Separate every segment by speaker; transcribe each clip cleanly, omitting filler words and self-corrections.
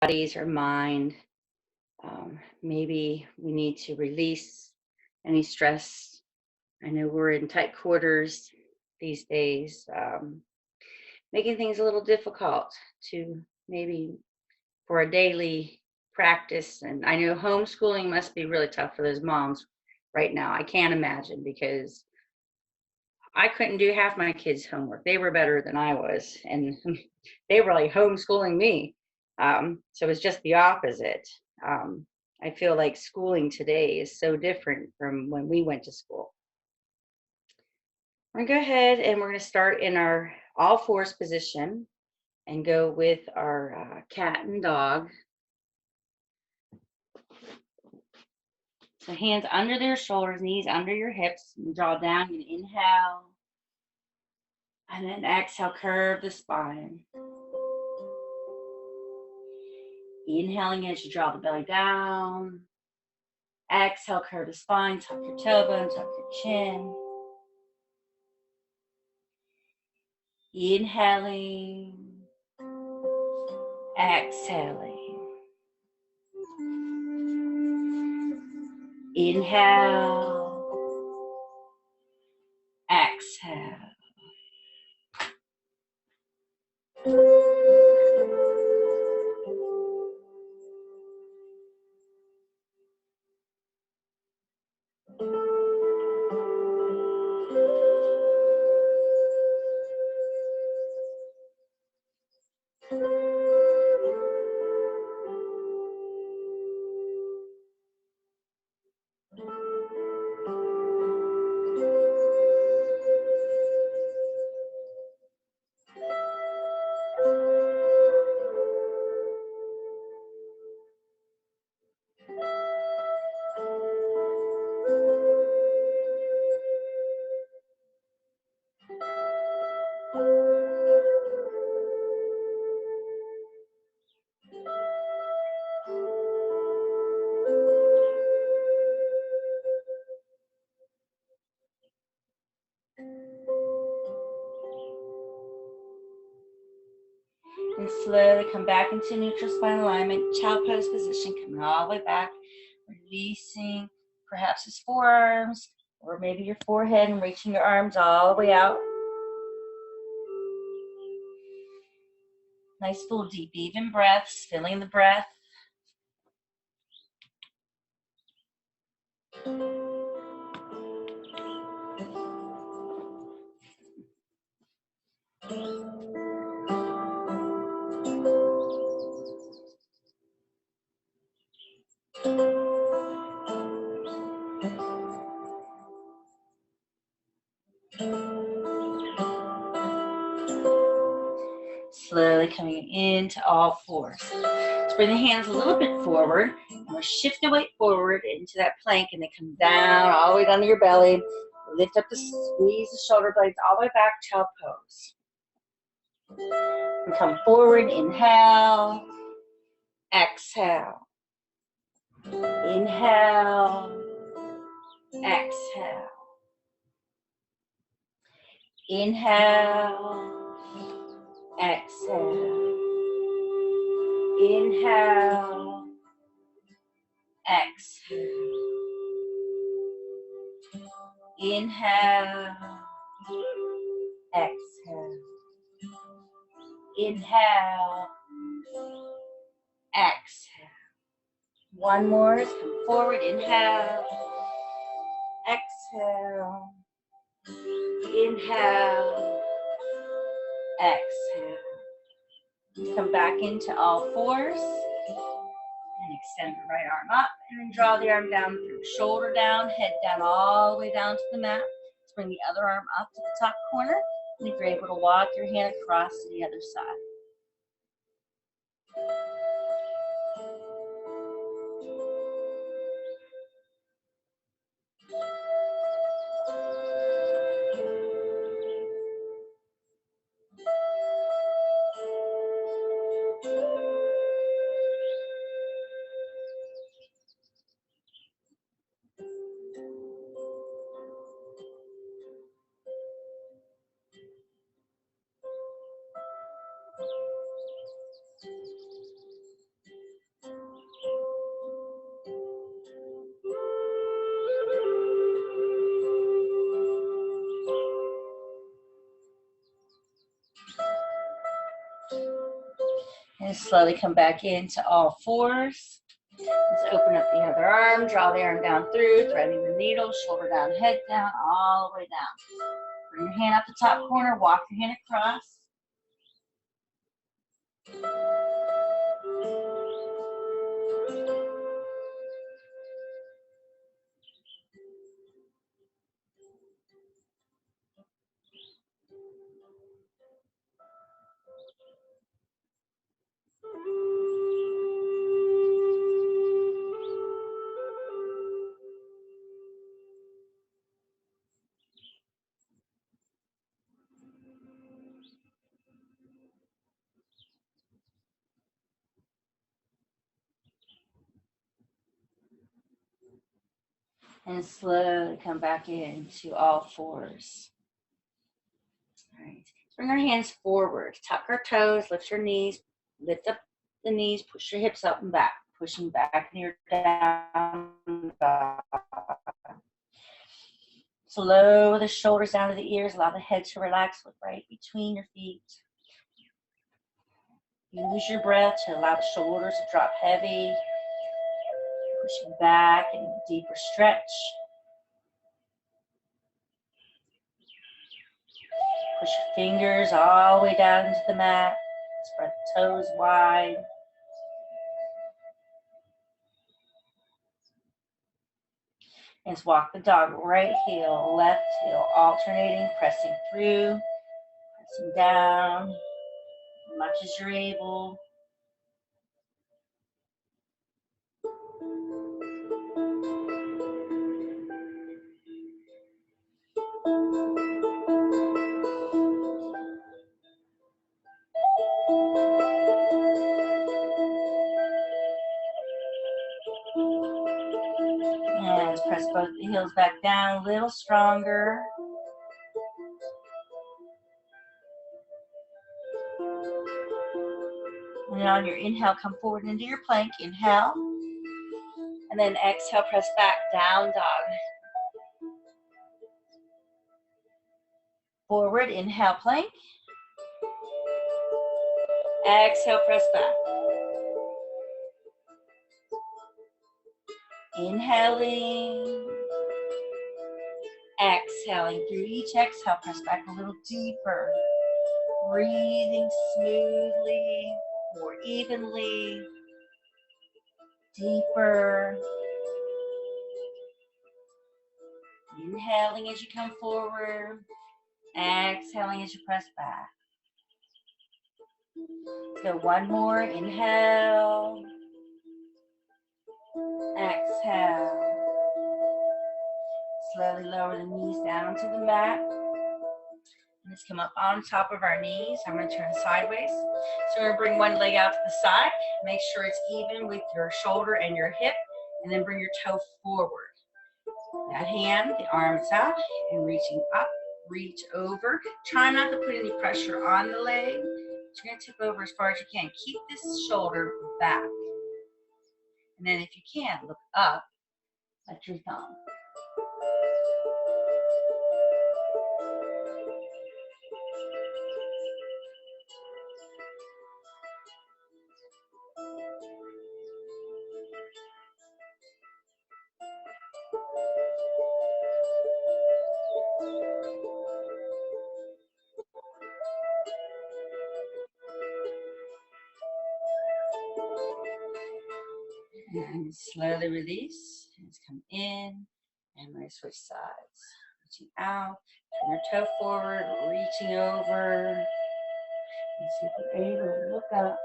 Speaker 1: bodies or mind. Maybe we need to release any stress. I know we're in tight quarters these days, making things a little difficult to maybe for a daily practice. And I know homeschooling must be really tough for those moms right now. I can't imagine because I couldn't do half my kids' homework. They were better than I was, and they were like homeschooling me. So it's just the opposite. I feel like schooling today is so different from when we went to school. We're going to go ahead and we're going to start in our all fours position and go with our cat and dog. So hands under their shoulders, knees under your hips, and draw down and inhale. And then exhale, curve the spine. Inhaling as you draw the belly down. Exhale, curve the spine, tuck your tailbone, tuck your chin. Inhaling, exhaling. Inhale, exhale. And slowly come back into neutral spine alignment, child pose position, coming all the way back, releasing perhaps his forearms or maybe your forehead and reaching your arms all the way out. Nice full deep even breaths, filling the breath. Slowly coming into all fours. Let's bring the hands a little bit forward, and we'll shift the weight forward into that plank, and then come down all the way down to your belly. Lift up the squeeze the shoulder blades all the way back, child pose. And come forward, inhale, exhale. Inhale, exhale. Inhale, exhale. Inhale, exhale. Inhale, exhale. Inhale, exhale. One more, come forward, inhale, exhale. Inhale, exhale. Come back into all fours and extend the right arm up and then draw the arm down through. Shoulder down, head down all the way down to the mat. Let's bring the other arm up to the top corner. And if you're able to walk your hand across to the other side. And slowly come back into all fours. Let's open up the other arm, draw the arm down through, threading the needle, shoulder down, head down, all the way down. Bring your hand up the top corner, walk your hand across. And slowly come back into all fours. All right. Bring our hands forward. Tuck our toes, lift your knees, lift up the knees, push your hips up and back, pushing back near down. So lower the shoulders down to the ears, allow the head to relax, look right between your feet. Use your breath to allow the shoulders to drop heavy, pushing back and a deeper stretch. Push your fingers all the way down into the mat. Spread the toes wide. And just walk the dog, right heel, left heel, alternating, pressing through, pressing down, as much as you're able. And press both the heels back down a little stronger. And on your inhale, come forward into your plank. Inhale. And then exhale, press back, down dog. Forward, inhale, plank. Exhale, press back. Inhaling. Exhaling. Through each exhale, press back a little deeper. Breathing smoothly, more evenly, deeper. Inhaling as you come forward. Exhaling as you press back. So one more. Inhale. Exhale. Slowly lower the knees down to the mat. Let's come up on top of our knees. I'm going to turn sideways. So we're going to bring one leg out to the side. Make sure it's even with your shoulder and your hip. And then bring your toe forward. That hand, the arm is out and reaching up. Reach over. Try not to put any pressure on the leg. You're going to tip over as far as you can. Keep this shoulder back. And then if you can, look up at your thumb. And slowly release. Hands come in. And we're going to switch sides. Reaching out. Turn your toe forward. Reaching over. And see if you're able to look up.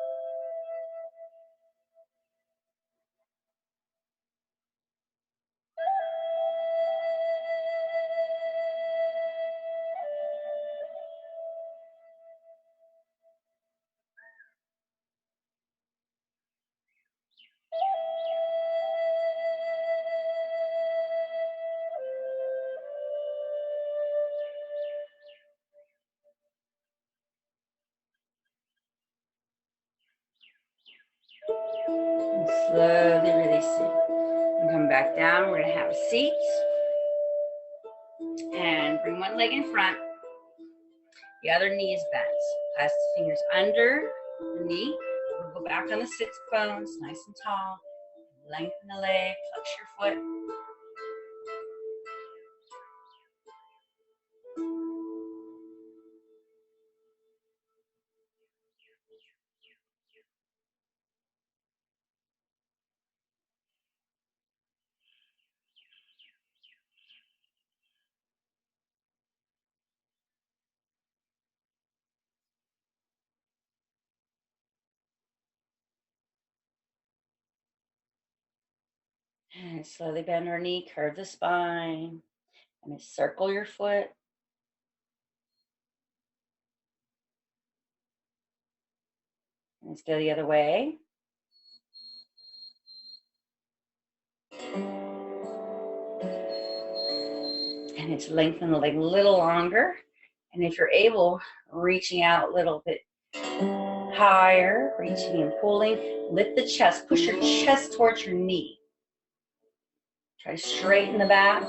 Speaker 1: And slowly releasing. And come back down. We're going to have a seat. And bring one leg in front. The other knee is bent. Press the fingers under the knee. We'll go back on the sits bones, nice and tall. Lengthen the leg, flex your foot. And slowly bend our knee, curve the spine, and circle your foot. And let's go the other way. And it's lengthen the leg a little longer. And if you're able, reaching out a little bit higher, reaching and pulling. Lift the chest, push your chest towards your knee. Try to straighten the back.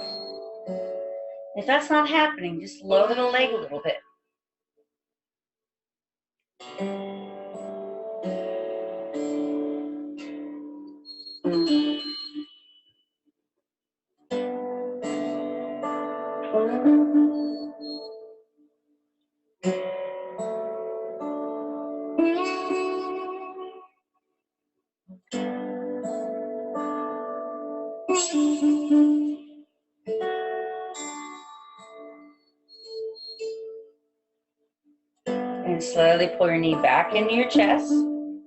Speaker 1: If that's not happening, just lower the leg a little bit. And slowly pull your knee back into your chest. And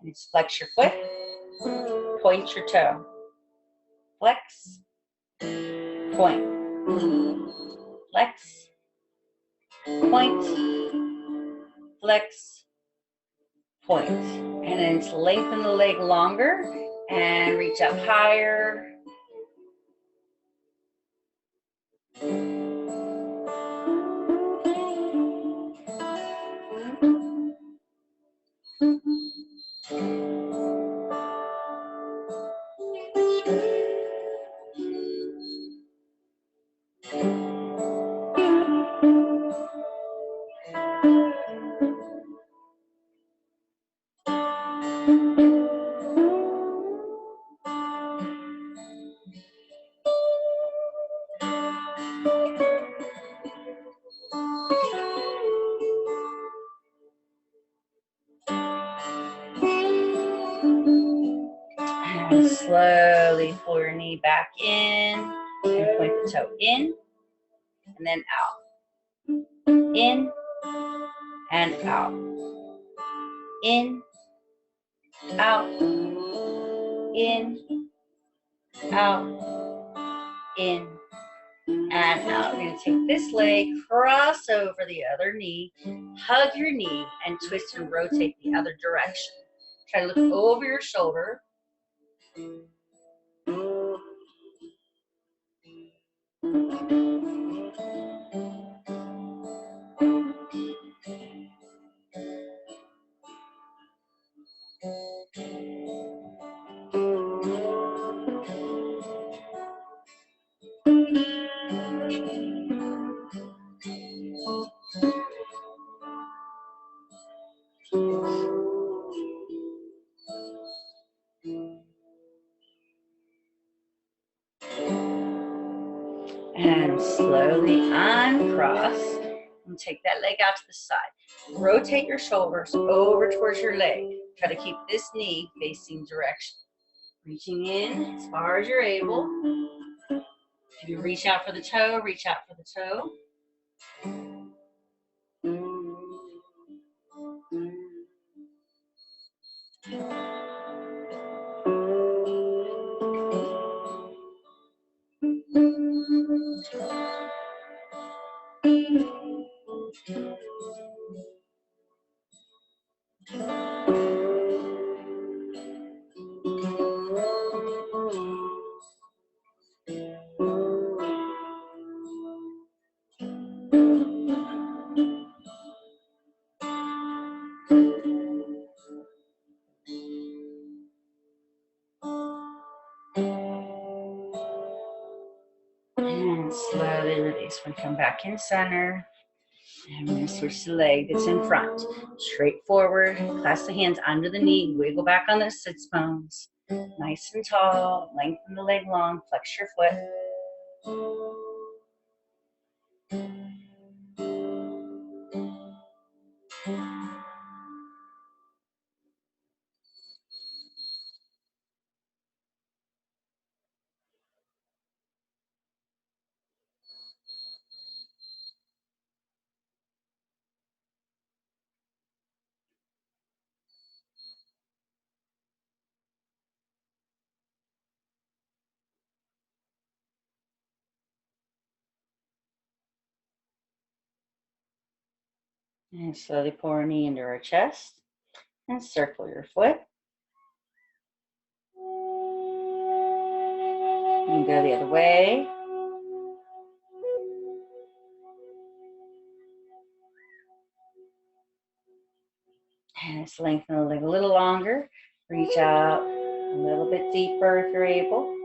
Speaker 1: just flex your foot. Point your toe. Flex. Point. Flex. Point. Flex. Point. And then just lengthen the leg longer and reach up higher. And slowly pull your knee back in and point the toe in and then out. In and out. In, out, in, out, in, and out. We're going to take this leg, cross over the other knee, hug your knee, and twist and rotate the other direction. Try to look over your shoulder. And slowly uncross and take that leg out to the side. Rotate your shoulders over towards your leg. Try to keep this knee facing direction. Reaching in as far as you're able. If you reach out for the toe, reach out for the toe. And slowly release when you come back in center. And we're going to switch to the leg that's in front. Straight forward, clasp the hands under the knee, wiggle back on those sits bones. Nice and tall, lengthen the leg long, flex your foot. And slowly pull our knee into our chest and circle your foot. And go the other way. And just lengthen the leg a little longer. Reach out a little bit deeper if you're able.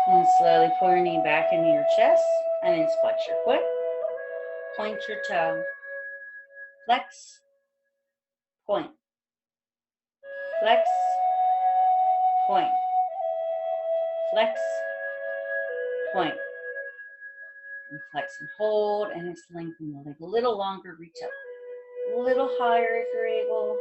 Speaker 1: And slowly pull your knee back into your chest and then flex your foot. Point your toe. Flex. Point. Flex. Point. Flex. Point. And flex and hold, and it's lengthen the leg a little longer. Reach up a little higher if you're able.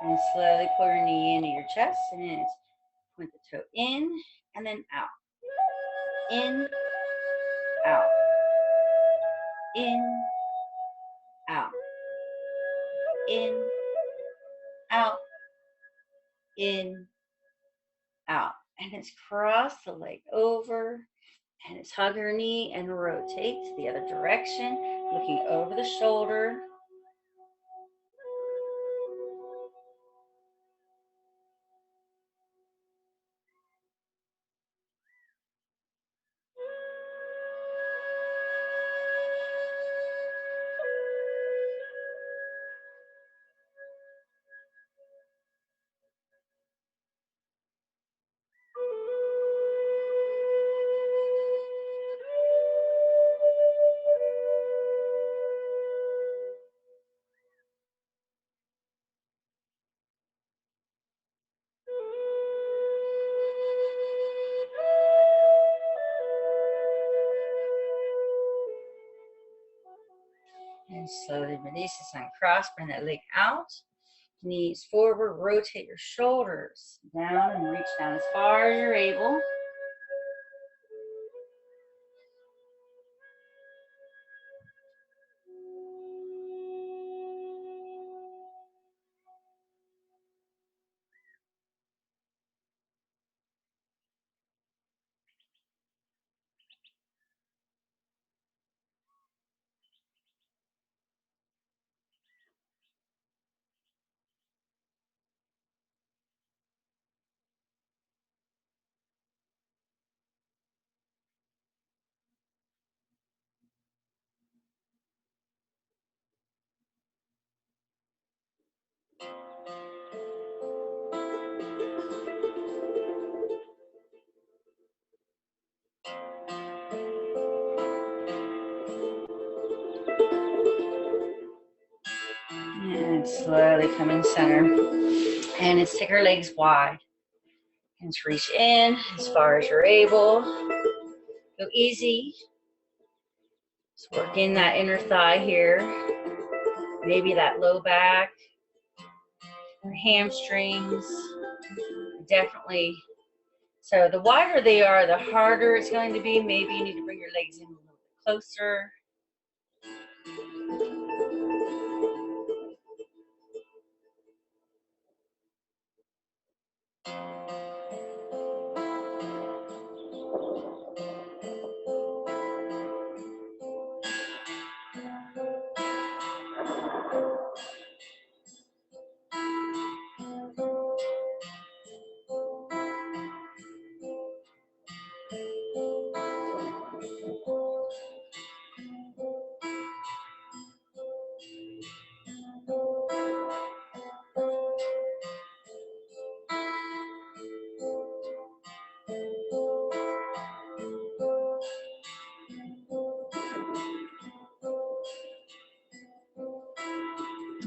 Speaker 1: And slowly pull your knee into your chest, and then it's point the toe in and then out. In, out. In, out. In, out. In, out. And it's cross the leg over, and it's hug your knee and rotate to the other direction, looking over the shoulder. And slowly release this, uncross, bring that leg out. Knees forward, rotate your shoulders down and reach down as far as you're able. slowly come in center. And it's take our legs wide. And reach in as far as you're able. Go easy. Just working that inner thigh here. Maybe that low back. Or hamstrings. Definitely. So the wider they are, the harder it's going to be. Maybe you need to bring your legs in a little bit closer.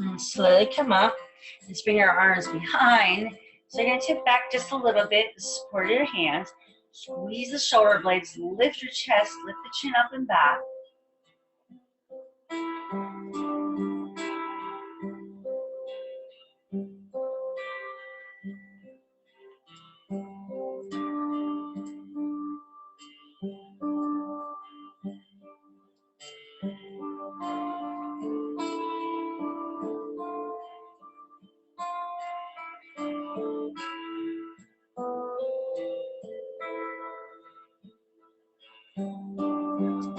Speaker 1: And slowly come up. Let's bring our arms behind. So you're going to tip back just a little bit, support your hands. Squeeze the shoulder blades, lift your chest, lift the chin up and back.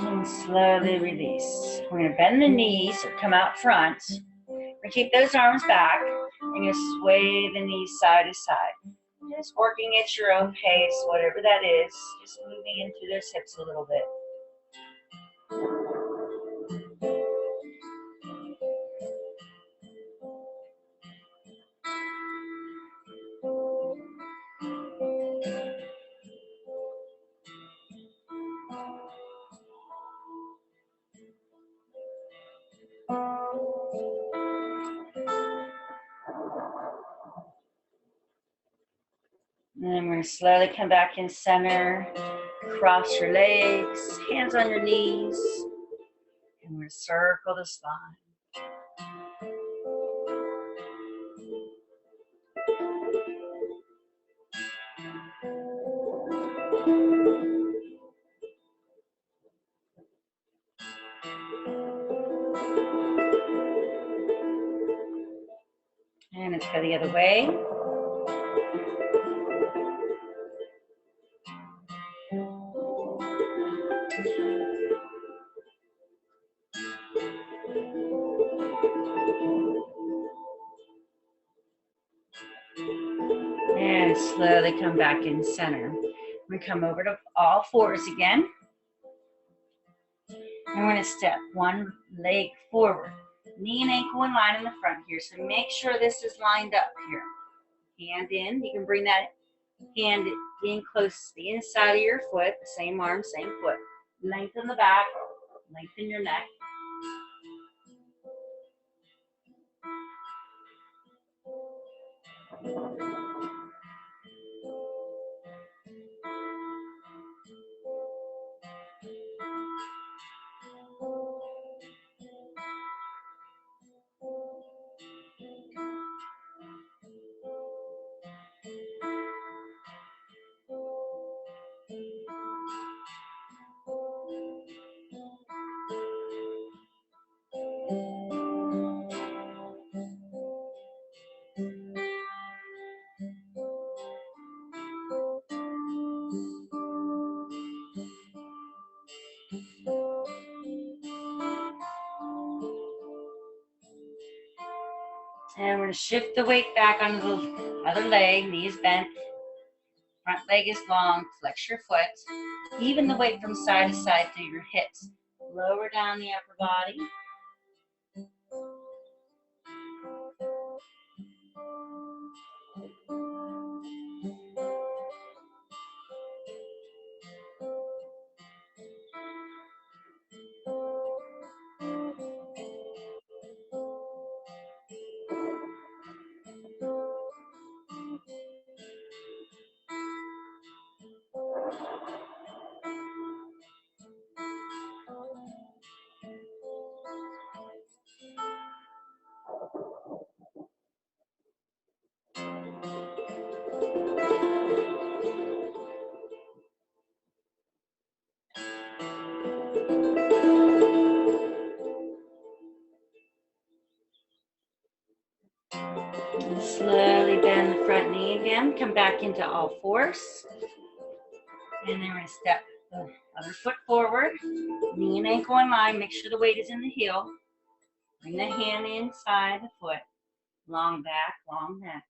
Speaker 1: And slowly release. We're going to bend the knees or come out front. We're going to keep those arms back. We're going to sway the knees side to side. Just working at your own pace, whatever that is. Just moving into those hips a little bit. And then we're going to slowly come back in center. Cross your legs, hands on your knees. And we're going to circle the spine. And let's go the other way. And slowly come back in center. We come over to all fours again. And we're going to step one leg forward. Knee and ankle in line in the front here. So make sure this is lined up here. Hand in. You can bring that hand in close to the inside of your foot. The same arm, same foot. Lengthen the back. Lengthen your neck. And we're going to shift the weight back onto the other leg, knees bent, front leg is long, flex your foot. Even the weight from side to side through your hips. Lower down the upper body. again. Come back into all fours. And then we're going to step the other foot forward. Knee and ankle in line. Make sure the weight is in the heel. Bring the hand inside the foot. Long back, long back.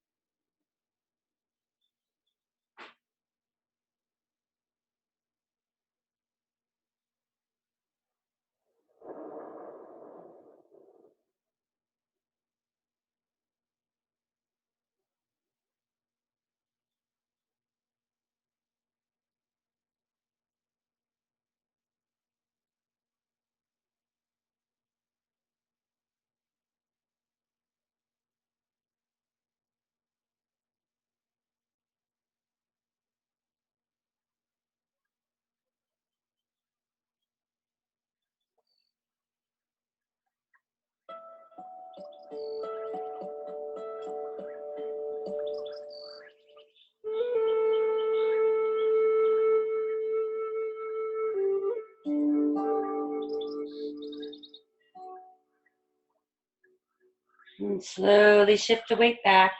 Speaker 1: And slowly shift the weight back.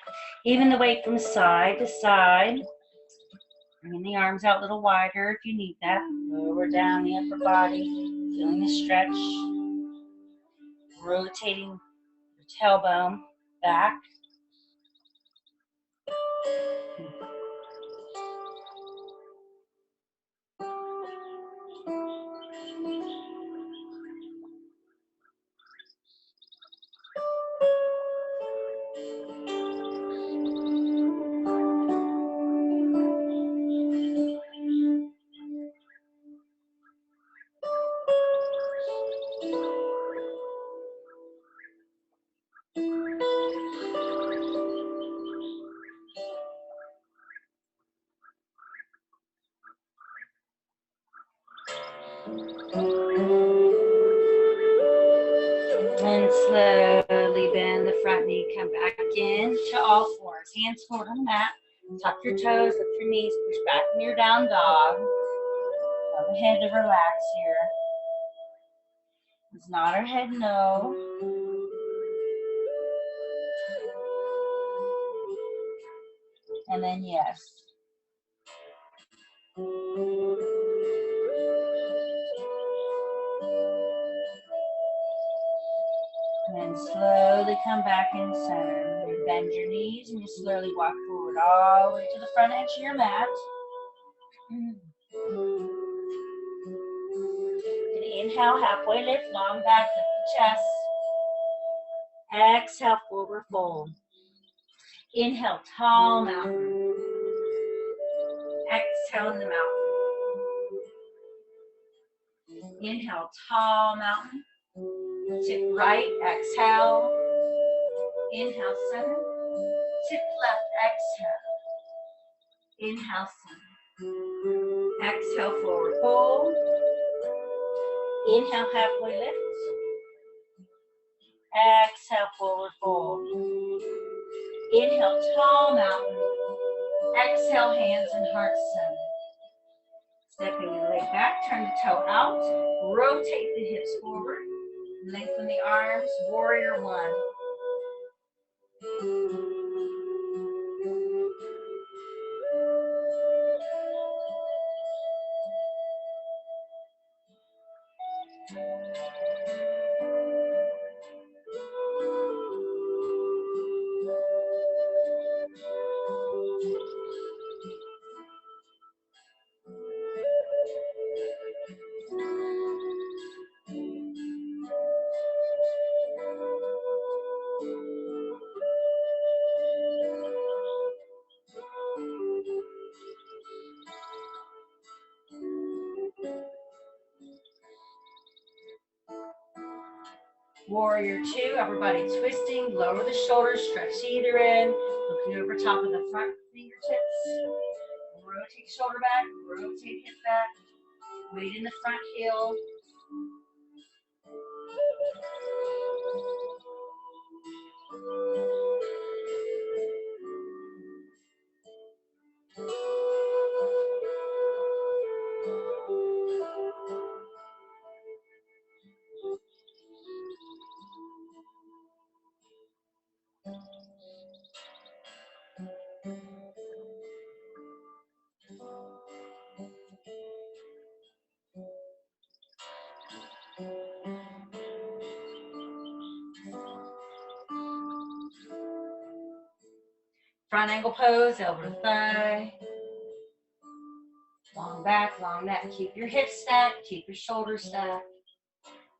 Speaker 1: Even the weight from side to side. Bringing the arms out a little wider if you need that. Lower down the upper body. Feeling the stretch. Rotating your tailbone back. And slowly bend the front knee, come back in to all fours. Hands forward on the mat. Tuck your toes, lift your knees, push back in your down dog. Allow the head to relax here. It's not our head, no. And then yes. And then slowly come back in center. You bend your knees and you slowly walk forward all the way to the front edge of your mat. And inhale, halfway lift, long back, lift the chest. Exhale, forward fold. Inhale, tall mountain. Exhale in the mountain. Inhale, tall mountain. Tip right, exhale. Inhale, center. Tip left, exhale. Inhale, center. Exhale, forward fold. Inhale, halfway lift. Exhale, forward fold. Inhale, tall mountain. Exhale, hands and heart center. Stepping your leg back, turn the toe out. Rotate the hips forward. Lengthen the arms, warrior one. Warrior two, upper body twisting, lower the shoulders, stretch either end, looking over top of the front fingertips. Rotate shoulder back, rotate hip back, weight in the front heel. Front ankle pose, elbow to thigh. Long back, long neck. Keep your hips stacked, keep your shoulders stacked.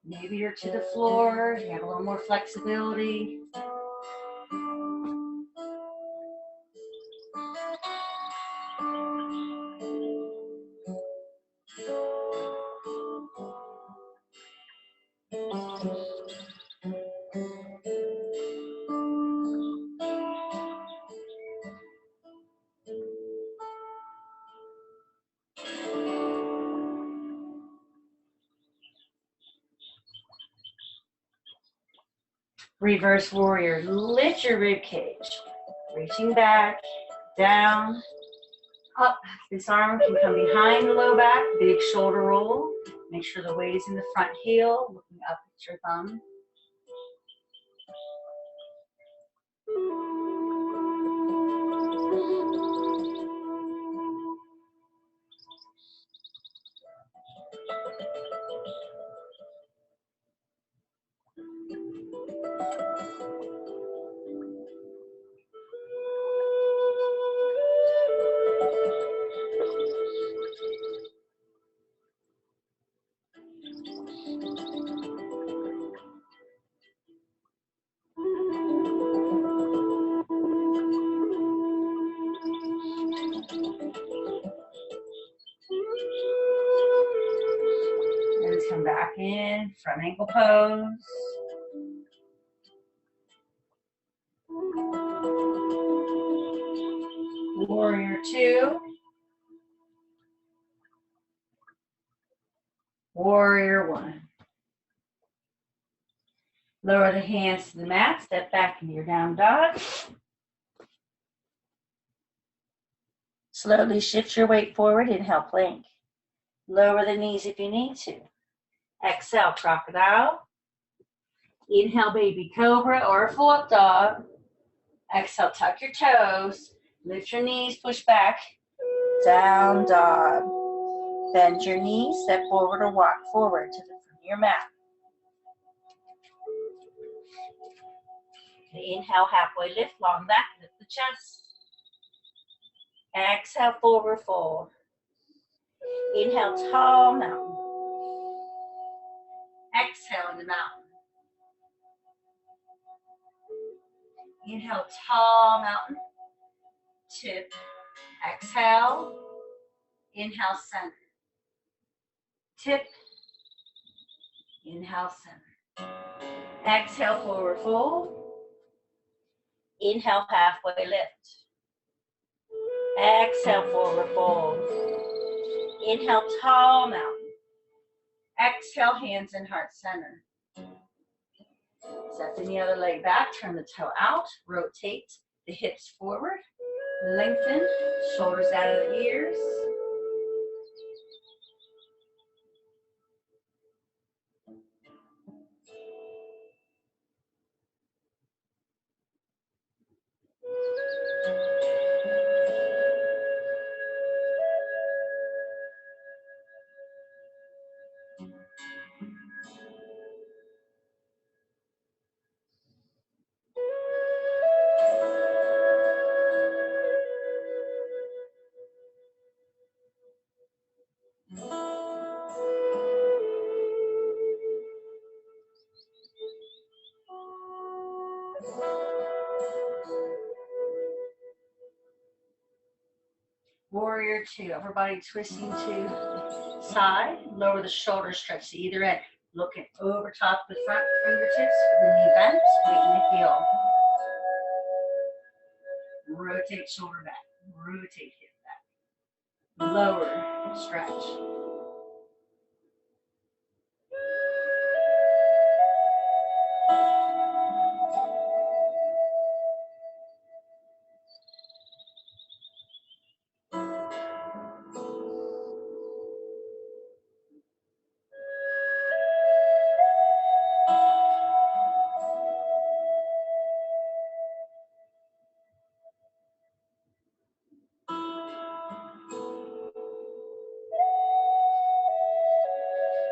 Speaker 1: Maybe you're to the floor, you have a little more flexibility. Reverse warrior, lift your rib cage. Reaching back, down, up. This arm can come behind the low back, big shoulder roll. Make sure the weight is in the front heel, looking up at your thumb. And come back in, front ankle pose. Warrior 2. Warrior 1. Lower the hands to the mat, step back into your down dog. Slowly shift your weight forward, inhale plank. Lower the knees if you need to. Exhale, crocodile. Inhale, baby cobra or full up dog. Exhale, tuck your toes. Lift your knees, push back. Down dog. Bend your knees, step forward or walk forward to the front of your mat. Inhale, halfway lift, long back, lift the chest. Exhale, forward fold. Inhale, tall mountain. Exhale in the mountain. Inhale, tall mountain. Tip. Exhale. Inhale, center. Tip. Inhale, center. Exhale, forward fold. Inhale, halfway lift. Exhale, forward fold. Inhale, tall mountain. Exhale, hands in heart center. Step the other leg back, turn the toe out, rotate the hips forward, lengthen, shoulders out of the ears. Warrior 2, upper body twisting to side, lower the shoulders, stretch to either end. Looking over top of the front fingertips with the knee bent, weight in the heel. Rotate shoulder back, rotate hip back. Lower, stretch.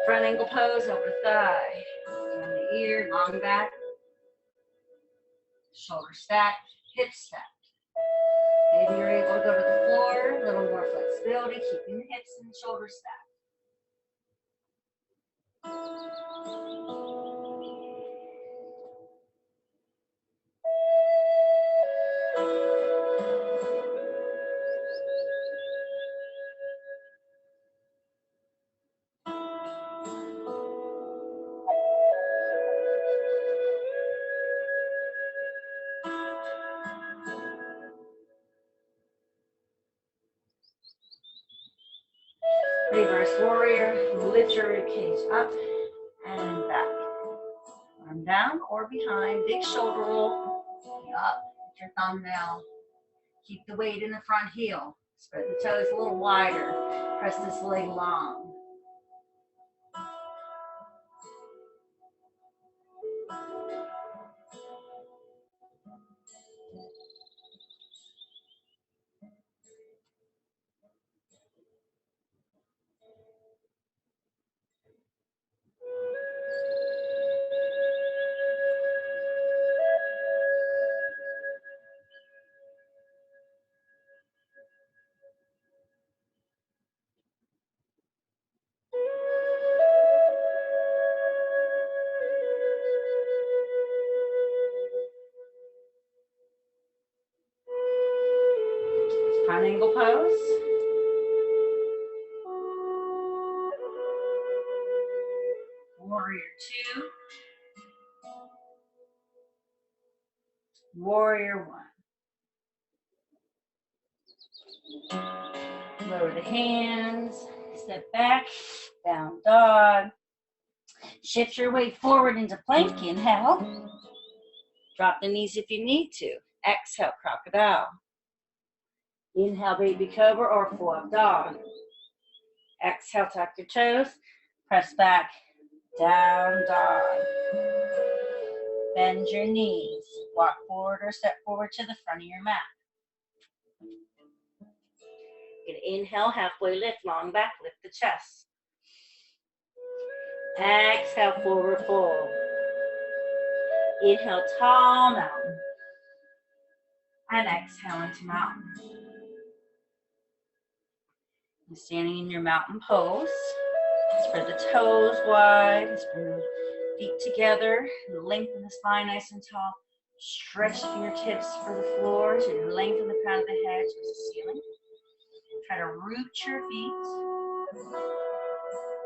Speaker 1: Front ankle pose, over thigh. Down the ear, long back. Shoulder stacked, hips stacked. Maybe you're able to go to the floor, a little more flexibility, keeping the hips and shoulders stacked. Reverse warrior, lift your rib cage up and back. Arm down or behind, big shoulder roll, up, put your thumb down. Keep the weight in the front heel. Spread the toes a little wider. Press this leg long. Front angle pose. Warrior two. Warrior one. Lower the hands. Step back. Down dog. Shift your weight forward into plank. Inhale. Drop the knees if you need to. Exhale, crocodile. Inhale, baby cobra or full up dog. Exhale, tuck your toes. Press back. Down dog. Bend your knees. Walk forward or step forward to the front of your mat. You can inhale, halfway lift, long back, lift the chest. Exhale, forward fold. Inhale, tall mountain. And exhale into mountain. You're standing in your mountain pose. Spread the toes wide. Spread the feet together. Lengthen the spine nice and tall. Stretch the fingertips for the floor. So you lengthen the crown of the head towards the ceiling. Try to root your feet.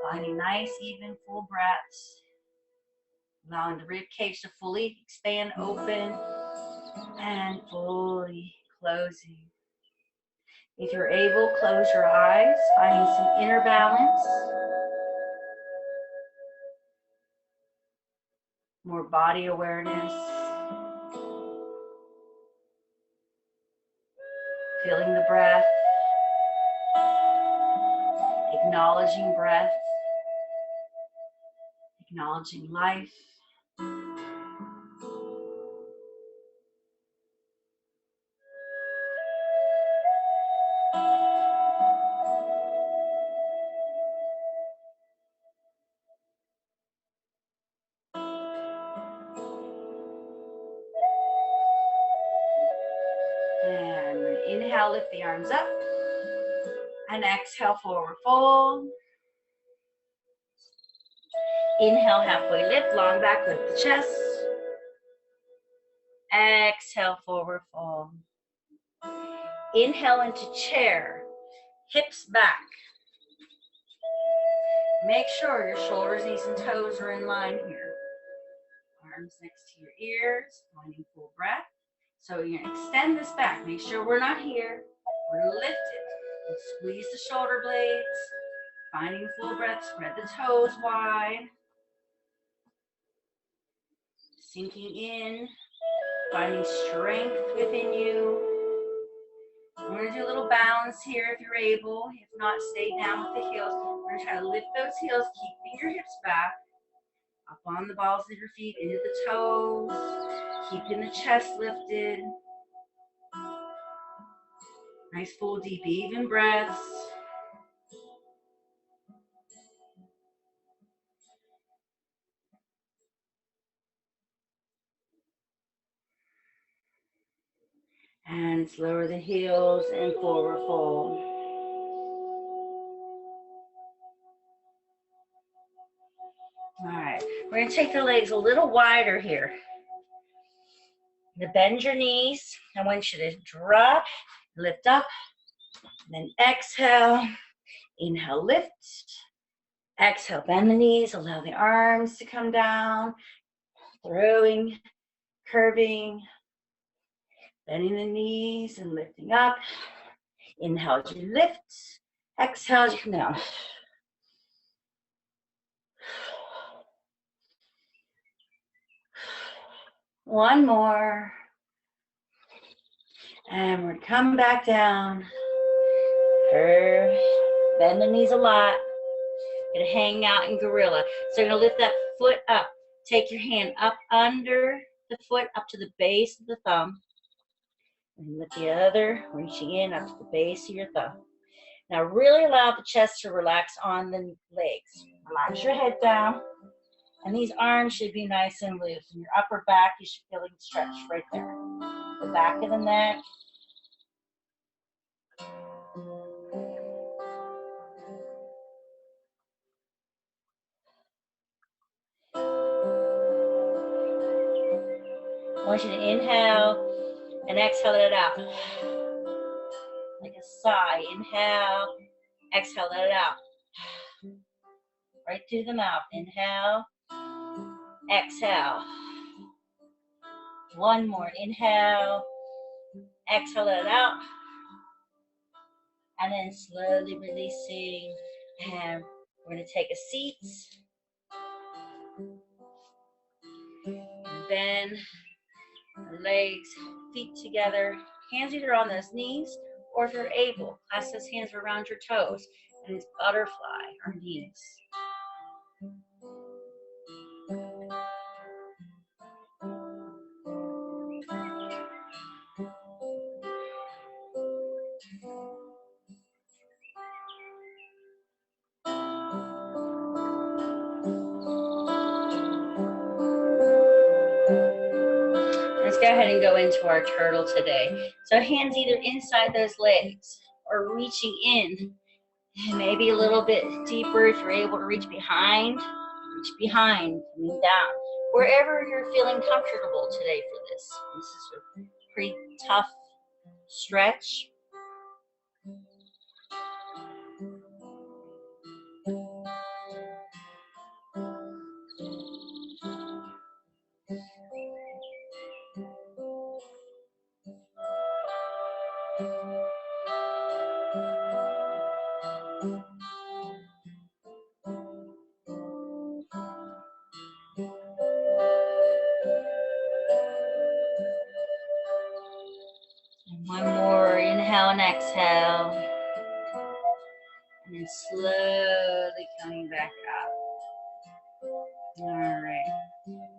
Speaker 1: Finding nice, even, full breaths. Allowing the rib cage to fully expand, open, and fully closing. If you're able, close your eyes, finding some inner balance. More body awareness. Feeling the breath. Acknowledging breath. Acknowledging life. And inhale, lift the arms up. And exhale, forward fold. Inhale, halfway lift, long back, lift the chest. Exhale, forward fold. Inhale into chair, hips back. Make sure your shoulders, knees, and toes are in line here. Arms next to your ears, finding full breath. So you're gonna extend this back. Make sure we're not here. We're lifted. And squeeze the shoulder blades. Finding full breath, spread the toes wide. Sinking in, finding strength within you. We're going to do a little balance here if you're able. If not, stay down with the heels. We're going to try to lift those heels, keeping your hips back. Up on the balls of your feet, into the toes. Keeping the chest lifted. Nice full, deep, even breaths. And lower the heels and forward fold. All right, we're going to take the legs a little wider here. You bend your knees. I want you to drop, lift up, then exhale. Inhale, lift. Exhale, bend the knees. Allow the arms to come down. Throwing, curving, bending the knees and lifting up. Inhale as you lift. Exhale as you come down. One more. And we're going to come back down. Curve. Bend the knees a lot. You're going to hang out in gorilla. So you're going to lift that foot up. Take your hand up under the foot, up to the base of the thumb. And with the other, reaching in up to the base of your thumb. Now really allow the chest to relax on the legs. Relax your head down. And these arms should be nice and loose. And your upper back, you should feel it stretched right there. The back of the neck. I want you to inhale and exhale it out. Like a sigh. Inhale, exhale, let it out. Right through the mouth. Inhale, exhale. One more. Inhale, exhale, let it out. And then slowly releasing. And we're going to take a seat. And bend the legs, feet together. Hands either on those knees, or if you're able, clasp those hands around your toes. And it's butterfly or knees. Let's go ahead and go into our turtle today. So hands either inside those legs or reaching in. And maybe a little bit deeper if you're able to reach behind, coming down. Wherever you're feeling comfortable today for this. This is a pretty tough stretch. And one more, inhale and exhale. And then slowly coming back up. All right.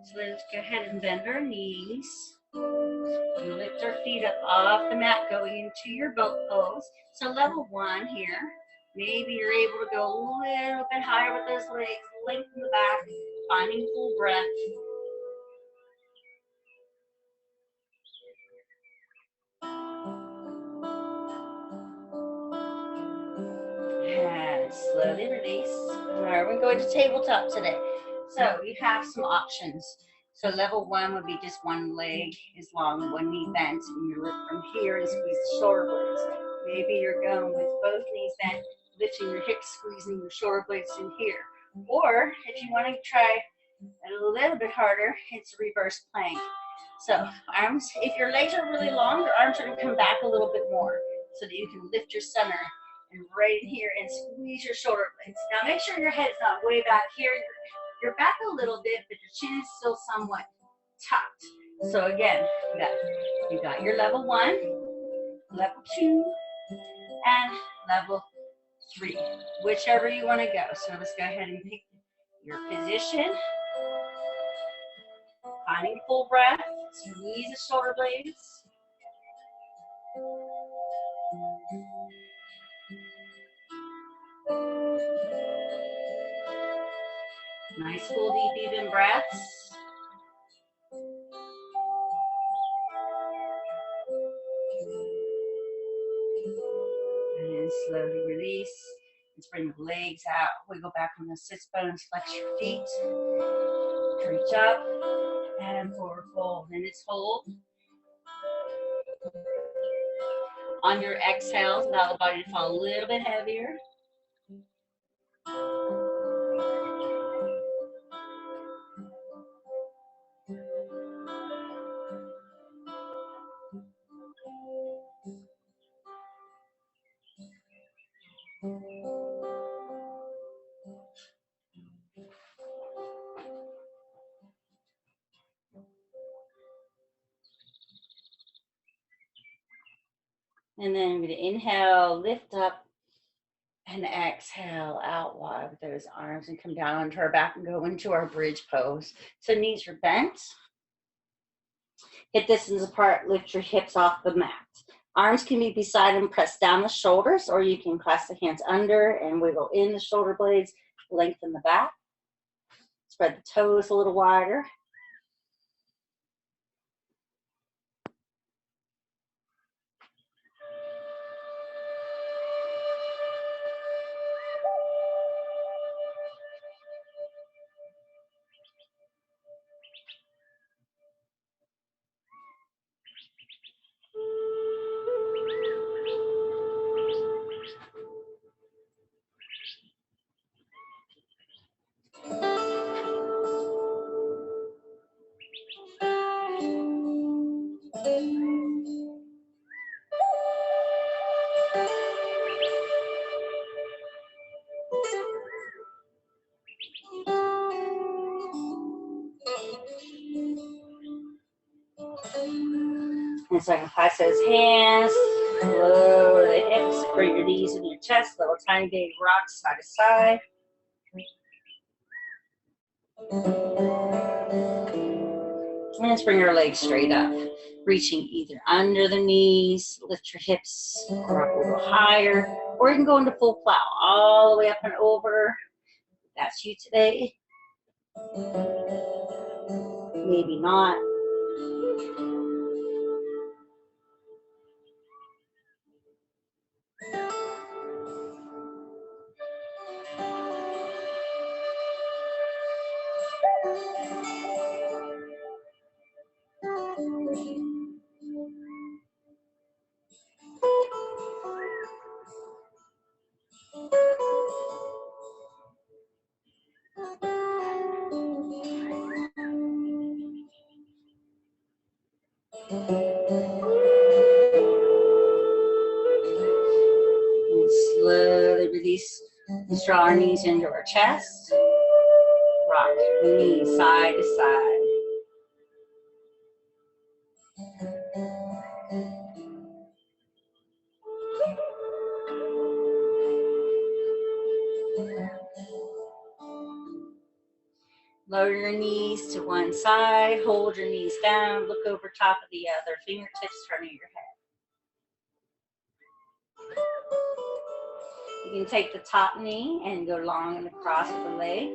Speaker 1: So let's go ahead and bend our knees. And lift our feet up off the mat, going into your boat pose. So level one here. Maybe you're able to go a little bit higher with those legs, lengthen the back, finding full breath. And slowly release. All right, we're going to tabletop today. So you have some options. So level one would be just one leg is long, one knee bent, and you lift from here and squeeze the shoulder blades. Maybe you're going with both knees bent, lifting your hips, squeezing your shoulder blades in here. Or if you want to try a little bit harder, it's a reverse plank. So arms, if your legs are really long, your arms are going to come back a little bit more so that you can lift your center and right here and squeeze your shoulder blades. Now make sure your head is not way back here. You're back a little bit, but your chin is still somewhat tucked. So again, you got your level one, level two, and level three, whichever you want to go. So let's go ahead and pick your position. Finding full breath, squeeze the shoulder blades. Nice full deep even breaths. bring the legs out. Wiggle back on the sits bones. Flex your feet. Reach up and forward fold. And it's hold. On your exhales, allow the body to fall a little bit heavier. And then I'm going to inhale, lift up, and exhale out wide with those arms and come down onto our back and go into our bridge pose. So knees are bent. Hip distance apart, lift your hips off the mat. Arms can be beside and press down the shoulders, or you can clasp the hands under and wiggle in the shoulder blades, lengthen the back. Spread the toes a little wider. And so I can clasp those hands, lower the hips, bring your knees in your chest, little tiny baby rocks side to side. And let's bring our legs straight up, reaching either under the knees, lift your hips, or up a little higher, or you can go into full plow, all the way up and over. That's you today. Maybe not. And slowly release and draw our knees into our chest. Rock knees side to side. Lower your knees to one side, hold your knees down, look over top of the other, fingertips front of your head. You can take the top knee and go long and across with the leg.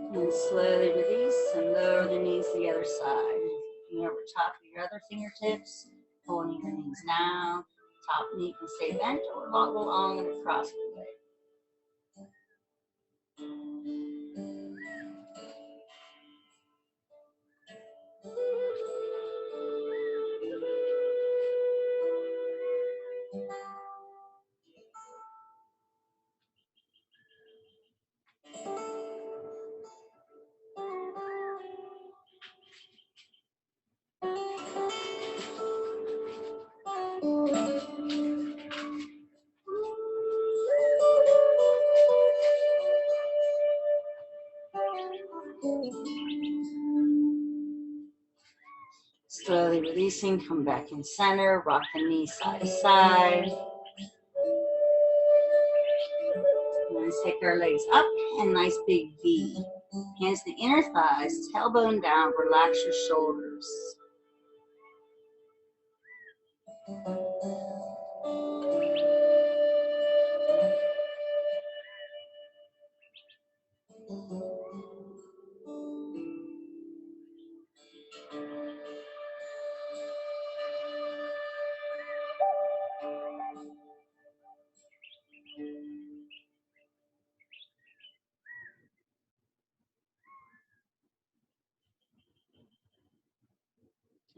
Speaker 1: And slowly release and lower the knees to the other side. Looking over top of your other fingertips, pulling your knees down. Top knee can stay bent or go long and across the leg. Slowly releasing, come back in center, rock the knees side to side. take our legs up and nice big V. Hands to the inner thighs, tailbone down, relax your shoulders.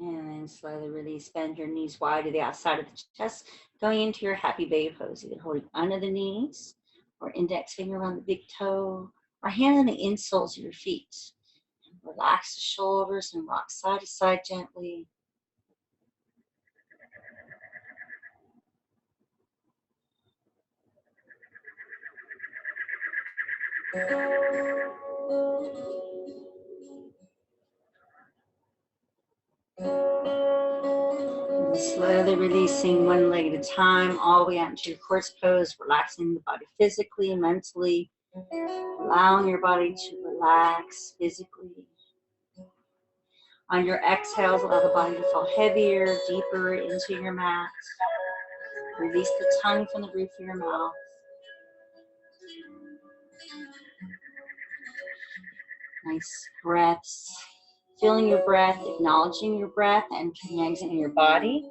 Speaker 1: And then slowly release, bend your knees wide to the outside of the chest, going into your happy baby pose, either holding under the knees or index finger around the big toe, or hand on the insoles of your feet. Relax the shoulders and rock side to side gently. And slowly releasing one leg at a time, all the way out into your corpse pose, relaxing the body physically and mentally, allowing your body to relax physically. On your exhales, allow the body to fall heavier, deeper into your mat. Release the tongue from the roof of your mouth. Nice breaths. Feeling your breath, acknowledging your breath, and connecting your body.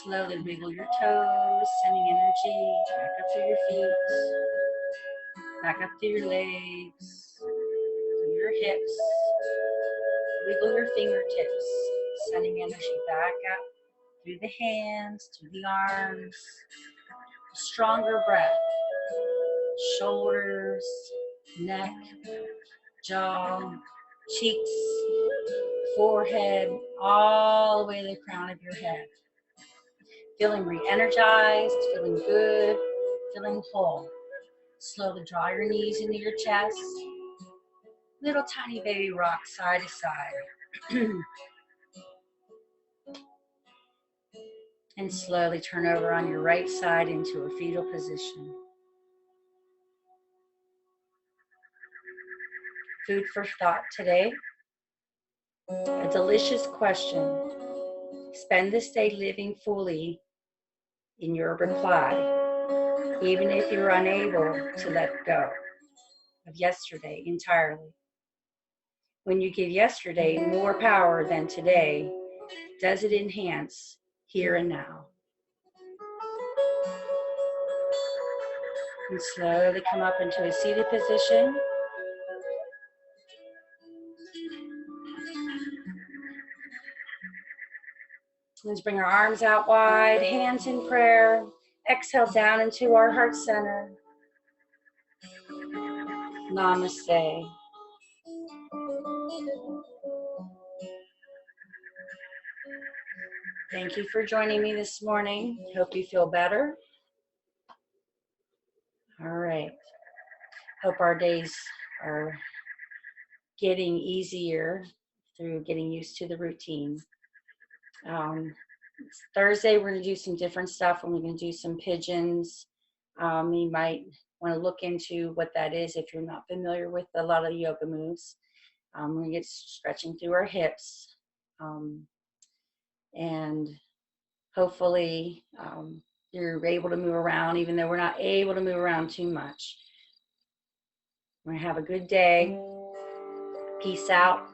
Speaker 1: Slowly wiggle your toes, sending energy back up through your feet, back up through your legs, through your hips. Wiggle your fingertips, sending energy back up through the hands, through the arms. A stronger breath. Shoulders, neck, jaw, cheeks, forehead, all the way to the crown of your head. Feeling re-energized, feeling good, feeling whole. Slowly draw your knees into your chest. Little tiny baby rock side to side. And slowly turn over on your right side into a fetal position. Food for thought today. A delicious question. Spend this day living fully in your reply, even if you're unable to let go of yesterday entirely. When you give yesterday more power than today, does it enhance here and now? And slowly come up into a seated position. Let's bring our arms out wide, hands in prayer. Exhale down into our heart center. Namaste. Thank you for joining me this morning. Hope you feel better. All right. Hope our days are getting easier through getting used to the routine. Thursday, we're going to do some different stuff. We're going to do some pigeons. You might want to look into what that is if you're not familiar with a lot of yoga moves. We're going to get stretching through our hips. And hopefully you're able to move around, even though we're not able to move around too much. We're going to have a good day. Peace out.